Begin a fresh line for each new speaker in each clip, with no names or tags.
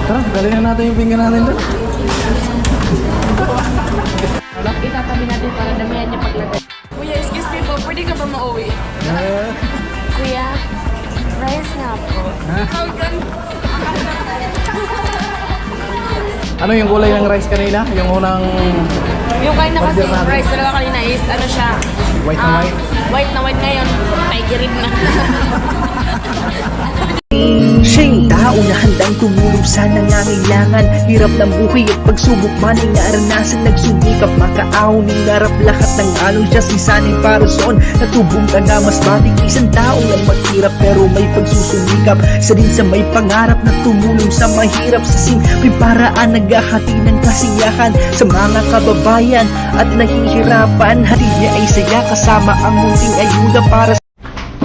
Tara, dali na natin yung pinggan natin doon.
Itatabi natin para damihan niya paglagay.
Kuya, excuse me po, pwede ka ba mauwi?
Kuya, rice nga po.
Ano yung kulay ng rice kanina? Yung unang
Yung kain na kasi,
Order natin.
rice talaga kanina is, ano siya?
white na white?
White na white ngayon, tigerin na.
Siya yung tao na handang tumulong sa nangangailangan. Hirap ng buhay at pagsubok man ay naranasan. Nagsumikap makaahon ng narap lahat ng alon. Siya si sanay para soon natubong taga mas matig. Isang tao lang maghirap pero may pagsusumikap. Isa din sa may pangarap na tumulong sa mahirap. Sa simpleng paraan naghahati ng kasiyahan sa mga kababayan at nahihirapan. Hatid niya ay saya kasama ang munting ayuda para sa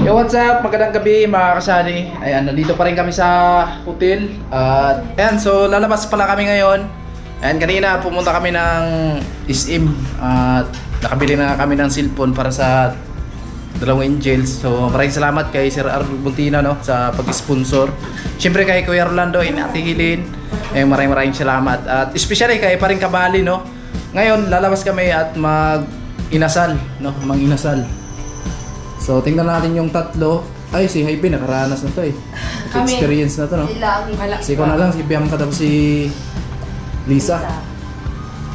Yo, what's up? Magandang gabi mga kasani. Ayan, nandito pa rin kami sa hotel. At ayan, so lalabas pala kami ngayon. Ayan, kanina pumunta kami ng SM. At nakabili na kami ng cellphone para sa dalawang angels. So maraming salamat kay Sir Arnold Buntina, no, sa pag-sponsor. Siyempre kay Kuya Rolando and Ate Hilin. Maraming salamat. At especially kay Paring Kabali, no. Ngayon lalabas kami at mag-inasal, no, mang-inasal. So, tingnan natin yung tatlo. Ay, si Hybe, nakaranas na to eh. Experience na to, no? Si ko na lang, si Bianca tapos si Lisa.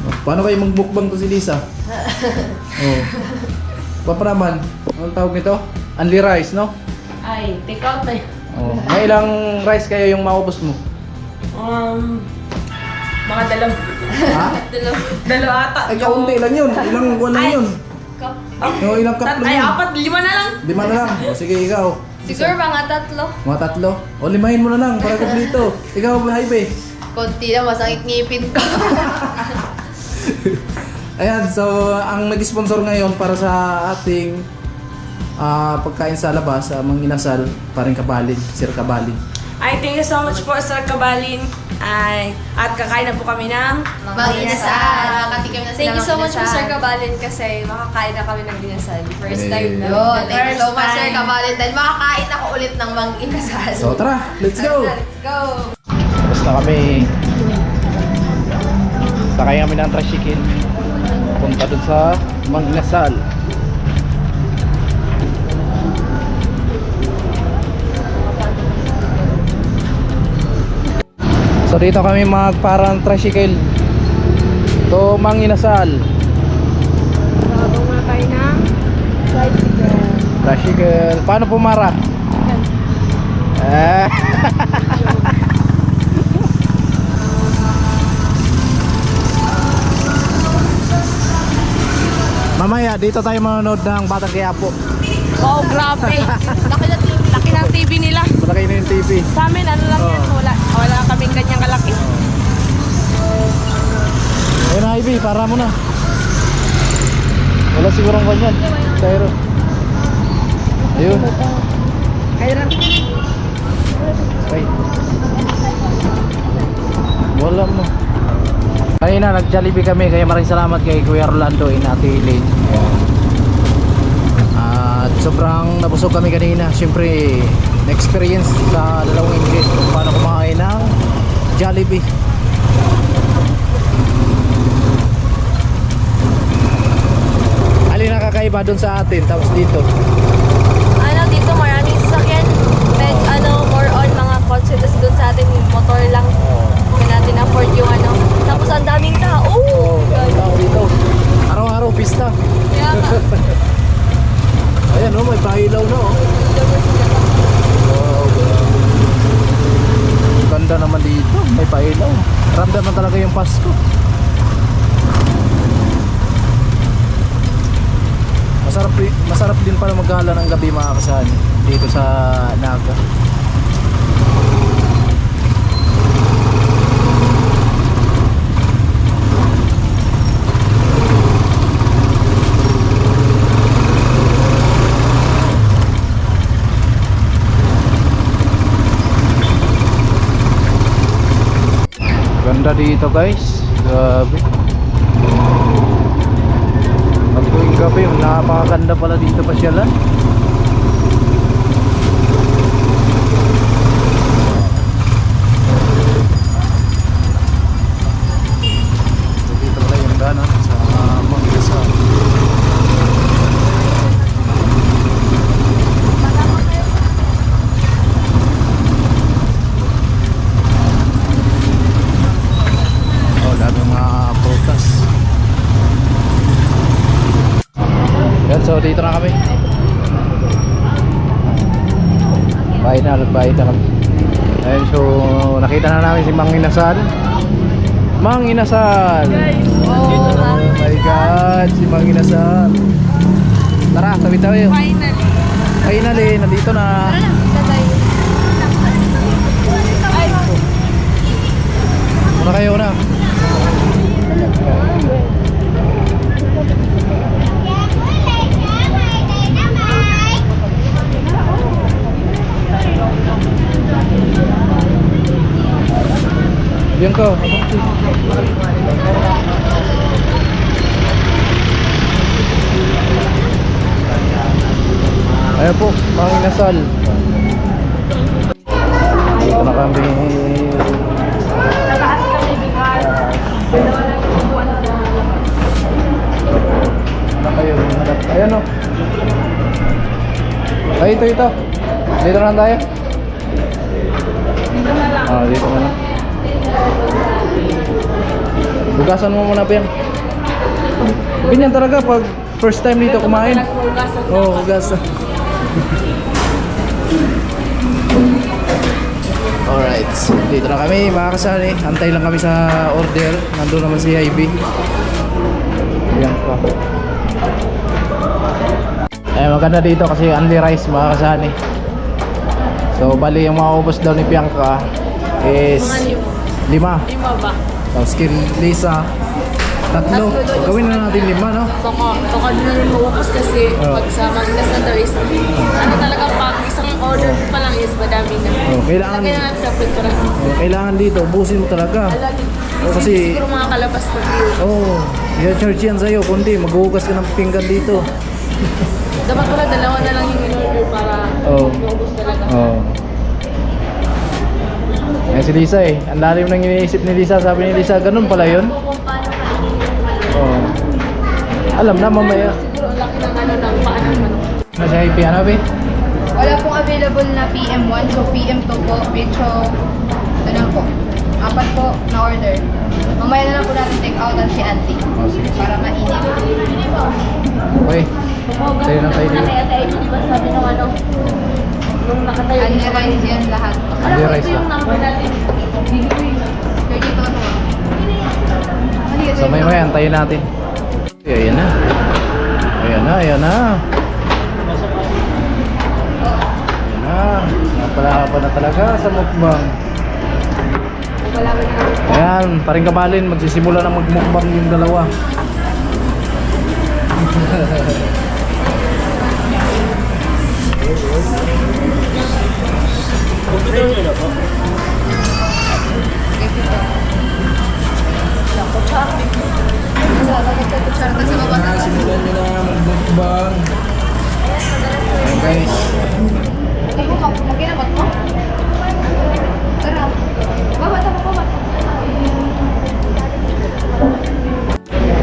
Oh, paano kayo magbukbang to si Lisa? Oh. Pa naman, anong tawag nito? Only rice, no?
Ay, take out na yun.
Oh. May ilang rice kayo yung maubos mo?
Mga dalaw.
Ha?
Dalaw ata.
Ay, kaunti lang yun. Ilang buwan lang yun. No, ilang cup lang
Ay,
yun.
4, 5 na lang.
5 na lang. O, sige, ikaw.
Siguro mga tatlo.
Mga tatlo? O, limahin mo na lang para kumplito. Ikaw, Hybe.
Konti na, masakit ngipin ko.
Ayan, so ang nag-sponsor ngayon para sa ating pagkain sa labas, Mang Inasal, Paring Kabalin, Sir Kabalin.
Ay, thank you so much po, Sir Kabalin. Ay, at kakain na po kami ng
Mag-inasal. Thank you so much po, Sir
Kabalin.
Kabalin, kasi makakain na kami ng dinasal. First time na.
Yun, thank you so much,
First
Sir
time.
Kabalin. Dahil makakain ako ulit ng mang-inasal.
So tara, let's go!
Let's go!
Tapos na kami. Sakay kami ng tricycle. Punta dun sa Mang Inasal. So dito kami magparang tricycle to Mang Inasal.
Bago nga tayo ng
Tricycle. Paano pumara? Eh. Mamaya dito tayo manonood ng Batang Quiapo.
Wow, grabe. Laki ng TV nila.
Malaki na yung TV.
Sa amin, ano lang yan. Wala kaming ganyang kalaki.
Ayun na, Ivy, para mo na. Wala sigurong ganyan. Cairo. Ayun. Okay. Wala mo. Kanina nag-Jollibee kami, kaya maraming salamat kay Kuya Rolando and Ate Elaine. At sobrang nabusog kami kanina. Siyempre, na-experience sa dalawang English kung paano kumain ng Jollibee. Alin nakakaiba dun sa atin, tapos dito?
Ano, dito maraming sasakyan. More on mga kotse. Tapos doon sa atin, yung motor lang. Hindi natin afford yung ano. Tapos ang daming tao.
Oh, tao dito. Araw-araw pista.
Kaya nga.
Ayan, oh, may pailaw na, oh. Wow, ganda naman dito, may pailaw. Ramdam na talaga yung Pasko. Masarap din pala maggala ng gabi, mga kasani, dito sa Naga. Ganda dito, guys. Grabe. Pag tuwing gabi, napakaganda pala dito pasyalan. dito na kami. Nagbayad na kami. Ayun, so nakita na namin si Mang Inasal. Mang Inasal! Oh my God, si Mang Inasal. Tara, sabi tayo. Finally, nandito na. Muna kayo na. Diyan ka. Ayan po, Mang Inasal. Dito na kami. Ayan o. Ay, ito. Dito na lang tayo. Dito na lang. Hugasan mo muna, Ben. Ganyan talaga pag first time dito kumain. Oo, hugasan. Alright, so dito na kami mga kasali. Antay lang kami sa order. Nandun naman si Ivy. Ayan pa. Maganda dito kasi only rice mga kasali. So bali yung maubos daw ni Bianca is 5.
5 ba?
Tapos kay Lisa 3. Gawin na natin 5, no?
Baka din na rin maubos kasi pag sa Magnas na there is ano talaga pag isang order pa lang is madami na.
Kailangan
Lagyan na natin sa printer.
kailangan dito, ubusin mo talaga. Kasi
Siguro mga kalabas pa dito.
i-charge yan sa'yo. Kundi maghuhugas ka ng pinggan dito.
Dapat pala dalawa na lang yung in-order para maubos talaga.
Ayan si Lisa eh. Ang lalim nang iniisip ni Lisa. Sabi ni Lisa, ganun pala yun. Alam na mamaya.
Siguro ang laki ng ano ng paano naman.
Nasa IP ano ba?
Wala pong available na PM1, so PM2 po, Petro, ito lang po. 4 po na order. Mamaya na lang po natin take out si Auntie.
Sige.
Para mainit.
Okay. Tayo na tayo dito.
Di ba sabi ng ano? Nung nakatayo.
Only rice yan lahat.
Only rice lang.
Number natin.
32 ano?
So may antayin natin. Ayan na. Ayan na. Napalapa na talaga sa mukbang. Ayan, paring kabalin, magsisimula na magmukbang yung dalawa. Simulan nyo na magmukbang. Ayan guys.
Magkinabat mo? Tara. Babat.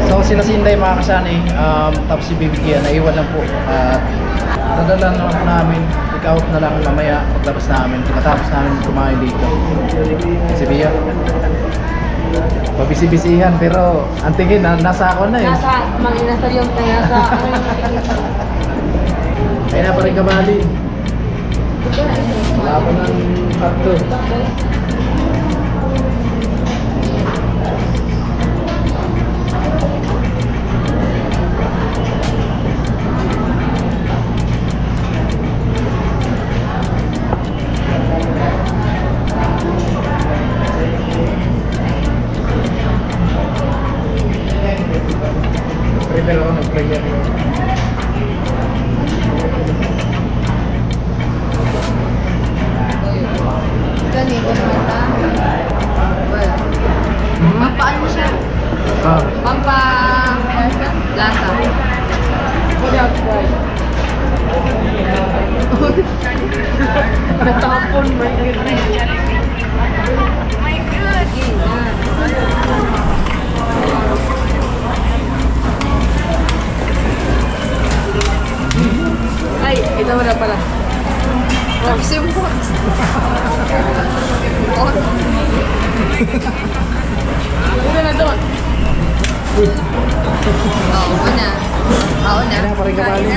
So sila si Inday mga kasani, tapos si Baby Kia naiwan lang po. At dadala naman po namin, pick out na lang mamaya paglabas namin, pagkatapos namin kumain dito. Si Bia pabisi-bisihan pero ang tingin nasa ako na eh.
Nasa Manginasal yung nasa
Kaya na pa rin kabali. Wala pa ng fakto. Prepare ako nag-prayer.
Ganito mata. Wala. Pampaan mo siya. Pampa... Lasa.
natapon mo yung
My God!
Ay, ito mo na pala.
Simple.
Ano na doon?
Oo na.
Kaya na pa rin kabali.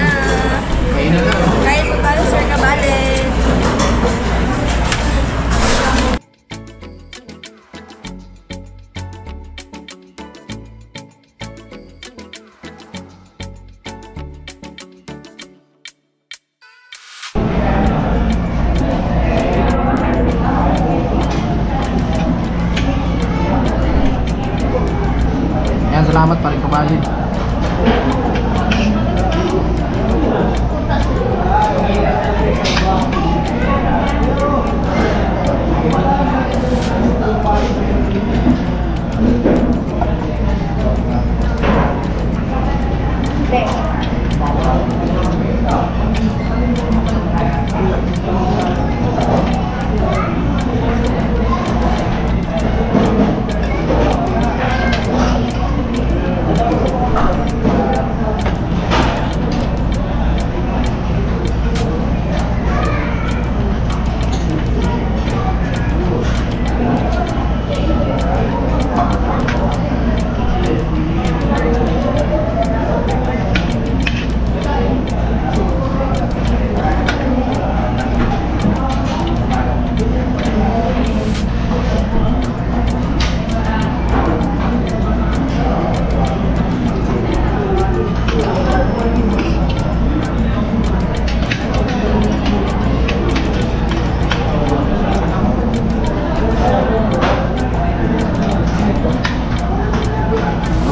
Salamat pa rin kabalin.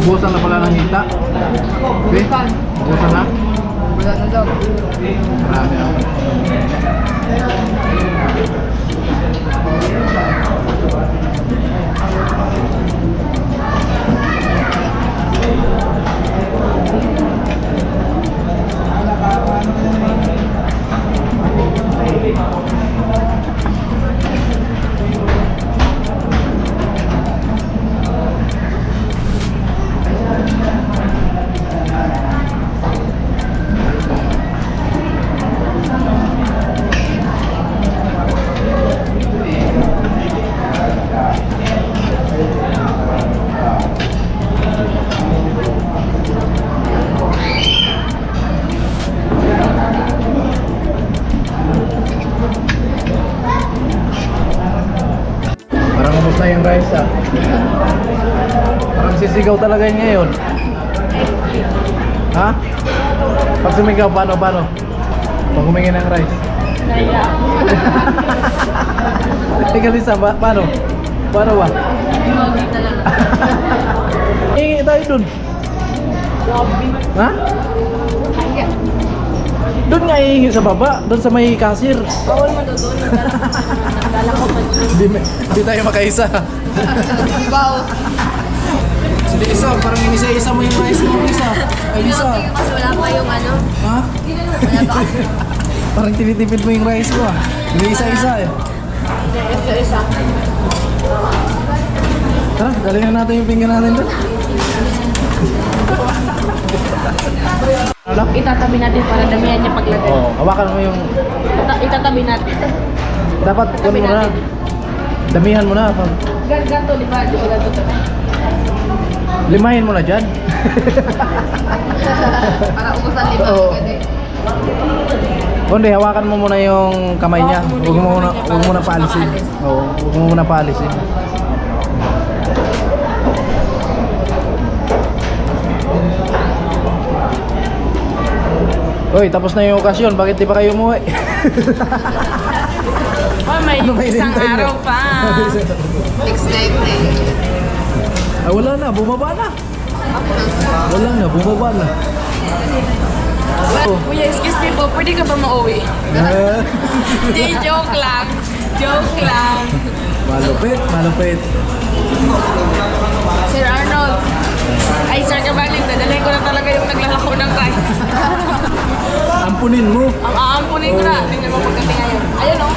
Ubusan na pala ng hita. Okay? Ubusan na?
Wala na daw.
Marami na. Parang ubos na yung rice ah. Parang sisigaw talaga yun ngayon. Ha? Pag sumigaw, paano? Pag humingi ng rice.
Naya.
Teka Lisa, paano? Paano ba?
Emoji talaga.
Hingi tayo dun.
Lobby.
Ha? Doon nga hihingi sa baba, doon sa may cashier.
Bawal mo doon. Nagdala ko pa dito.
Hindi tayo makaisa.
Wow.
Hindi isa, parang inisa-isa mo yung rice mo isa. Ay isa.
Kasi wala pa yung ano.
Ha?
Wala pa.
Parang tinitipid mo yung rice mo ah. Hindi isa-isa eh.
Isa.
Tara, galingan natin yung pinggan natin doon. Ano?
Itatabi natin para damihan niya paglagay.
Oo, hawakan mo yung...
Itatabi natin.
Dapat kunin mo na. Damihan mo na.
Ganto, di ba? Di ba ganto to?
Limahin mo na dyan.
Para ubusan lima
Oo.
agad eh.
Kundi, hawakan mo muna yung kamay niya. Huwag mo na paalisin. Oo, huwag mo muna paalisin. Hoy, tapos na yung okasyon. Bakit di pa kayo umuwi?
Oh, may
Ano ba
isang
hinihintay niyo?
araw pa.
Next time na
Ah, wala na, bumaba na. Wala na, bumaba na. Oh.
Kuya, excuse me po, pwede ka ba mauwi? Hindi, joke lang. Joke lang.
Malupit.
Sir Arnold. Ay, Sir Kabaling, dadalhin ko na talaga yung naglalako ng rice.
Ampunin mo.
Ang aampunin ko na. Tingnan mo pagkati ngayon. Ayun o.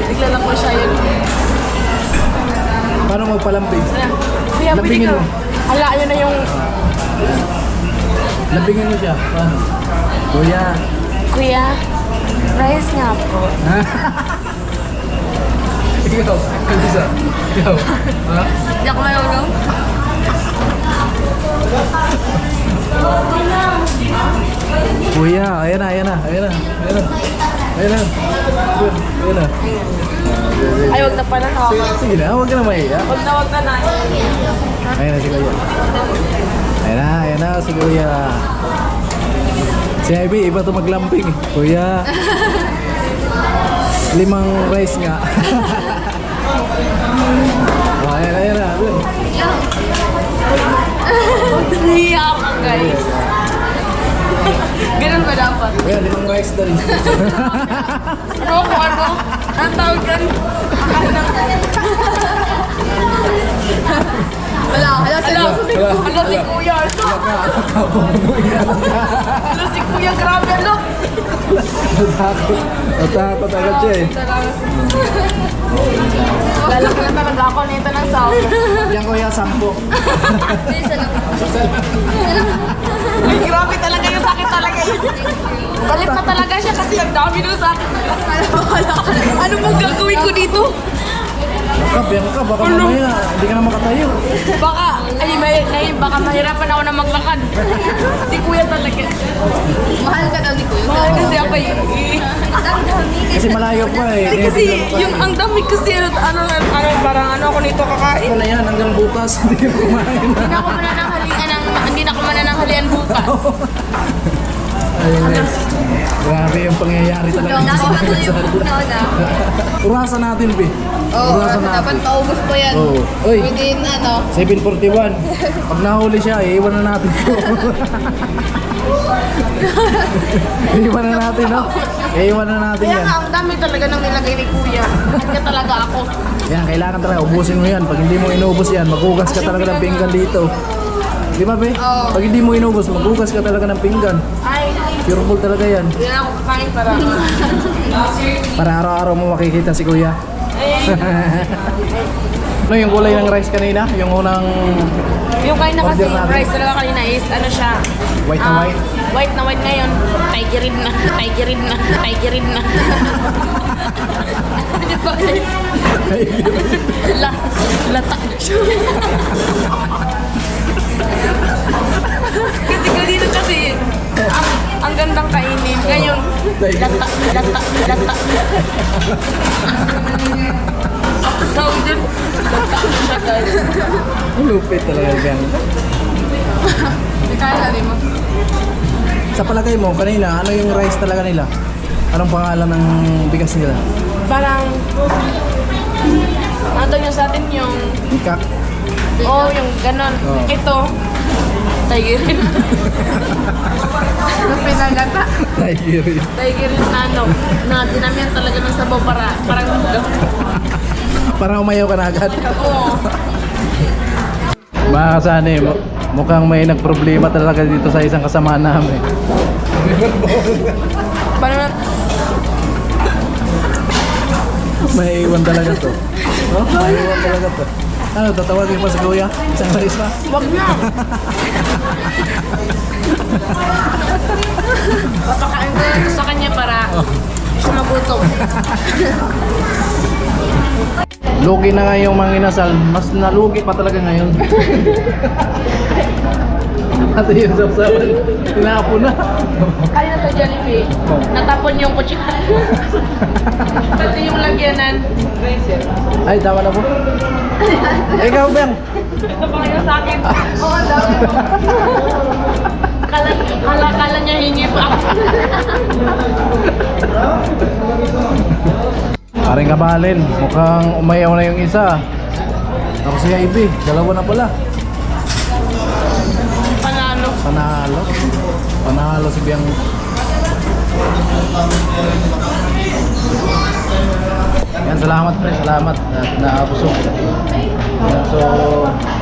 Naglalako siya yun.
Paano magpalampig?
Kuya, pwede
Lambingin
ka.
mo.
Hala, ayun na yung...
Lambingin mo siya. Paano? Kuya.
Kuya, rice nga po.
Ikaw. Kalisa. Ikaw. Ha?
Hindi ako mayulong.
Kuya, ayan na. Good, ayan na.
Ay, huwag na pala na.
Sige na, huwag ka na mahiya.
Huwag na na.
Ayan na si Kuya. Ayan na si Kuya. Si Ivy, iba to maglamping eh. Kuya. 5 rice nga. Oh, ayan na. Dun. Kuya, 5 rice doon.
Ano ko, ano? Ang tawag yan?
Wala, wala si
Ano si Kuya? Ano si Kuya? Grabe, ano?
Natakot agad siya eh.
Lalaki na talaga ako nito ng sound.
Yan kuya, 10.
Ay, grabe talaga yung sakit talaga yun. Galit na talaga siya kasi ang dami ng sakit. Ano bang gagawin ko dito?
Biyan ka, baka mamaya hindi ka na makatayo.
Baka, baka mahirapan ako na maglakad. Si Kuya talaga.
Mahal ka daw ni Kuya.
Mahal kasi ako eh.
Kasi malayo pa eh.
Ay, kasi yung ang dami kasi parang ano ako nito kakain.
Ito na yan, hanggang bukas hindi ka kumain.
Hindi na ako manananghalian bukas.
Ayun. Grabe yung pangyayari talaga. Urasan natin, Bi.
Oo,
Urasan
dapat
natin.
paubos ko yan.
Oo. Uy,
Within
7:41. Pag nahuli siya, iiwan na natin ito. Iiwan na natin, no? Iiwan na natin
Kaya
yan.
nga, ang dami talaga nang nilagay ni Kuya. Kaya talaga ako.
Yan, kailangan talaga. Ubusin mo yan. Pag hindi mo inubos yan, maghugas ka talaga ng pinggan dito. Di ba, Be?
Oo.
Pag hindi mo inubos, maghugas ka talaga ng pinggan.
Ay,
Pure ball talaga yan.
hindi na ako kakain para.
Para araw-araw mo makikita si Kuya. Ano yung kulay ng rice kanina? Yung unang
Yung kain na kasi
Order natin.
rice talaga kanina is ano siya.
White na white?
White na white ngayon. Tigerin na. Tigerin na. Tigerin na. Di ba guys? Latak na siya. Kasi ganito kasi ang gandang kainin. Ngayon, latak, latak, latak. Tawag dyan, latak na siya guys.
lupit talaga yan.
Kaya rin mo.
Sa palagay mo, kanina, ano yung rice talaga nila? Anong pangalan ng bigas nila?
Parang, ano nyo sa atin yung,
Ikak?
yung ganon.
Oo.
Ito, tigerin. Pinagata.
Tigerin.
Tigerin na ano, na dinamihan talaga ng sabaw parang
Para umayaw ka na agad.
oo.
Mga kasani, mukhang may nagproblema talaga dito sa isang kasama namin.
Paano na,
May iwan talaga to. No? May iwan talaga to. Ano, tatawagin pa si Kuya? Isang rice pa?
wag na. Papakain ko yan sa kanya para siya magutom.
Lugi na nga yung mga inasal, mas nalugi pa talaga ngayon. At yung sapsapan, tinapo na.
Kaya sa Jollibee, natapon yung kutsara. Pati yung lagyanan.
Ay, tama na po. Ikaw, Beng.
Ito pa kayo sa akin. Oo, dami. Kala niya hingi pa.
Paring kabalin, mukhang umayaw na yung isa. Tapos si Ivy, dalawa na pala.
Panalo.
Panalo. Panalo si Biang. Yan, salamat pre, salamat. Naabusog. Yan, so,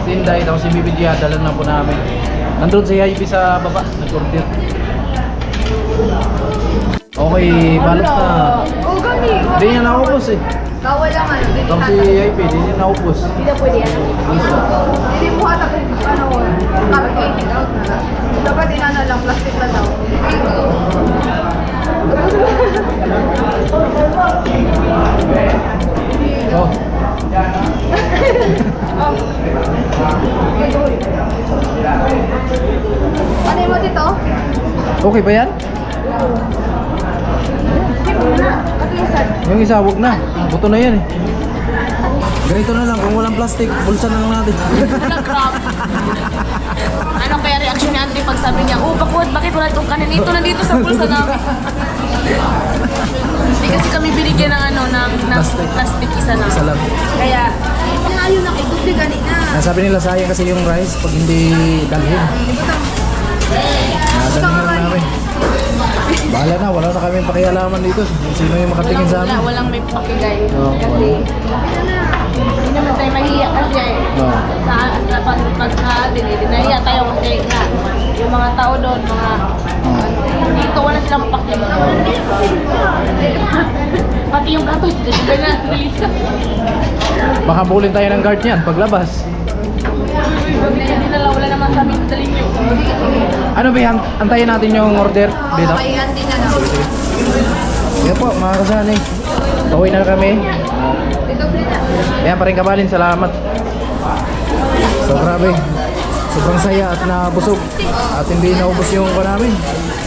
si Inday, tapos si Bibi Gia, dala na po namin. Nandun si Ivy sa baba, nag-order. Okay, balot na.
Oo, gani.
Hindi niya naubos eh.
Bawal lang ano.
Tapos si Ivy, hindi niya naubos.
Hindi na pwede yan. Hindi mo hata carbonated out na lang. Dapat inano lang, plastic na daw.
Oh.
Ano mo dito?
Okay ba yan?
Ito yung sad.
Yung isa, wag na. Buto na yan eh. Ganito na lang, kung walang plastic, bulsa na lang natin.
Walang crap. Ano kaya reaction ni Auntie pag sabi niya, oh, bakit wala itong kanin? Ito nandito sa bulsa namin. Hindi kasi kami binigyan ng plastic isa na.
Isa lang.
Kaya,
Ayaw na kay Dubli gani na.
Nasabi nila sayang kasi yung rice pag hindi dalhin. Nadalhin na lang namin. Bahala na, wala na kami pakialaman dito. Sino yung makatingin sa amin?
Walang may pakigay.
Oo,
Kasi, hindi naman tayo mahiya kasi
Oo.
sa pagka-delay. Nahiya tayo kasi nga, yung mga tao doon, mga dito wala silang pakigay. Pati yung gato, hindi na nilisa.
Baka bulin tayo ng guard niyan paglabas.
Hindi na wala naman sa amin sa linyo.
Ano ba, antayin natin yung order dito?
Okay, antin na lang.
Yan po mga kasani. Pauwi na kami. Ayan pa rin kabalin, salamat. So grabe. Sobrang saya at nabusog. At hindi naubos yung ko namin.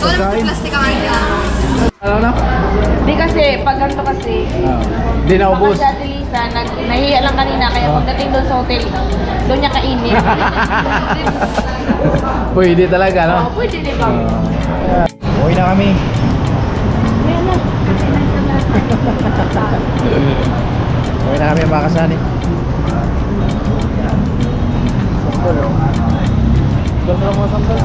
Wala
Pagkain.
plastic ang antin.
Ano na?
Hindi kasi, pag ganito kasi,
Hindi naubos.
baka si Lisa, nahiya lang kanina, kaya pagdating doon sa hotel, doon niya kainin.
Pwede talaga, no?
Oo, pwede di ba?
Uwi na kami. Uwi na kami mga kasani. Ganda ng mga sandal.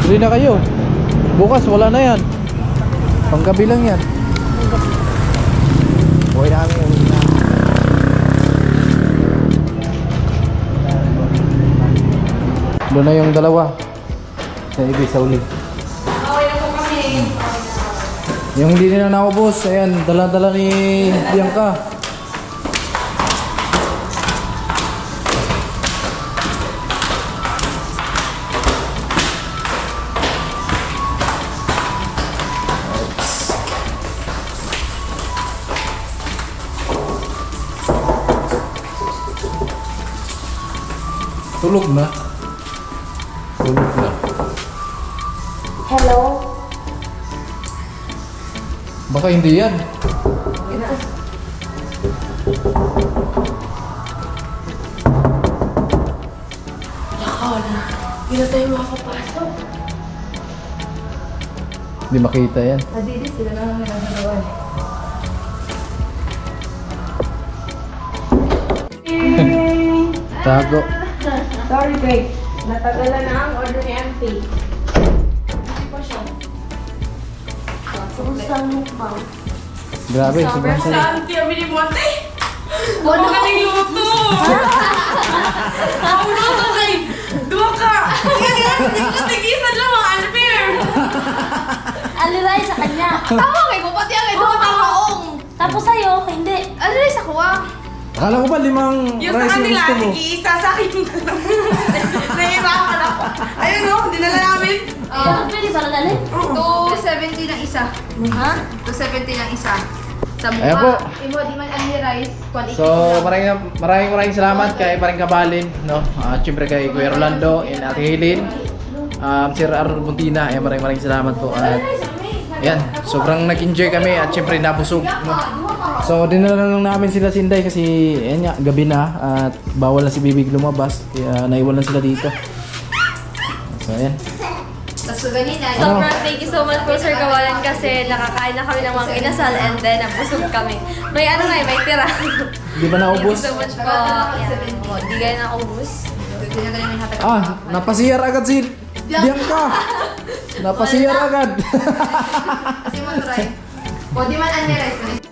Uwi na kayo. Bukas wala na yan. Panggabi lang yan. Uwi na kami. Uwi na. Doon na yung dalawa. Sa ibig sa uli. Yung hindi na naubos, ayan, dala-dala ni Bianca. Tulog na. Tulog na.
Hello?
Baka hindi yan.
Hindi na tayo makakapasok.
Hindi makita yan.
Nadidi sila na lang nagagawa.
Tago.
Sorry guys, natagalan na ang order ni MP. Saan mo pa?
Grabe, sobrang saya.
Saan tiya minimonte? Ano ka ng luto? Ang luto kay Dua ka! Hindi ko tigisan lang mga unfair!
Aliray sa kanya.
Tama kay ko, pati ang ito tamaong.
Tapos sa'yo, hindi.
Ano rin sa kuwa?
Akala ko ba limang
Yung sa
rice yung
kanila,
gusto mo?
nag-iisa sa akin yung dalawa. Nahihirapan ako. Ayun o, dinala namin.
Pwede ba nagalin?
270 ng isa.
Ha?
270 ng isa. Sa mukha.
Ayan po.
Imo di man ang rice, quality
So, maraming salamat kay Paring Kabalin, no? At syempre kay Kuya Rolando and Ate Helen. Sir Arnold Buntina, maraming salamat po. At ayan, sobrang nag-enjoy kami at syempre nabusog, no? So, dinala lang namin sila Sinday kasi ayan nga, gabi na at bawal na si Bibig lumabas kaya naiwanan sila dito. So, ayan.
Tapos ganina.
Ano?
Sobrang thank you so much po Sir Kawalan kasi nakakain na kami ng mga inasal and then nabusog kami. May ano nga, may tira.
Di ba
Thank you
naubos?
so much po. Yan po. Di kayo naubos.
Napasiyar agad si Bianca. Napasiyar agad.
Kasi mo try. O di man ang rice.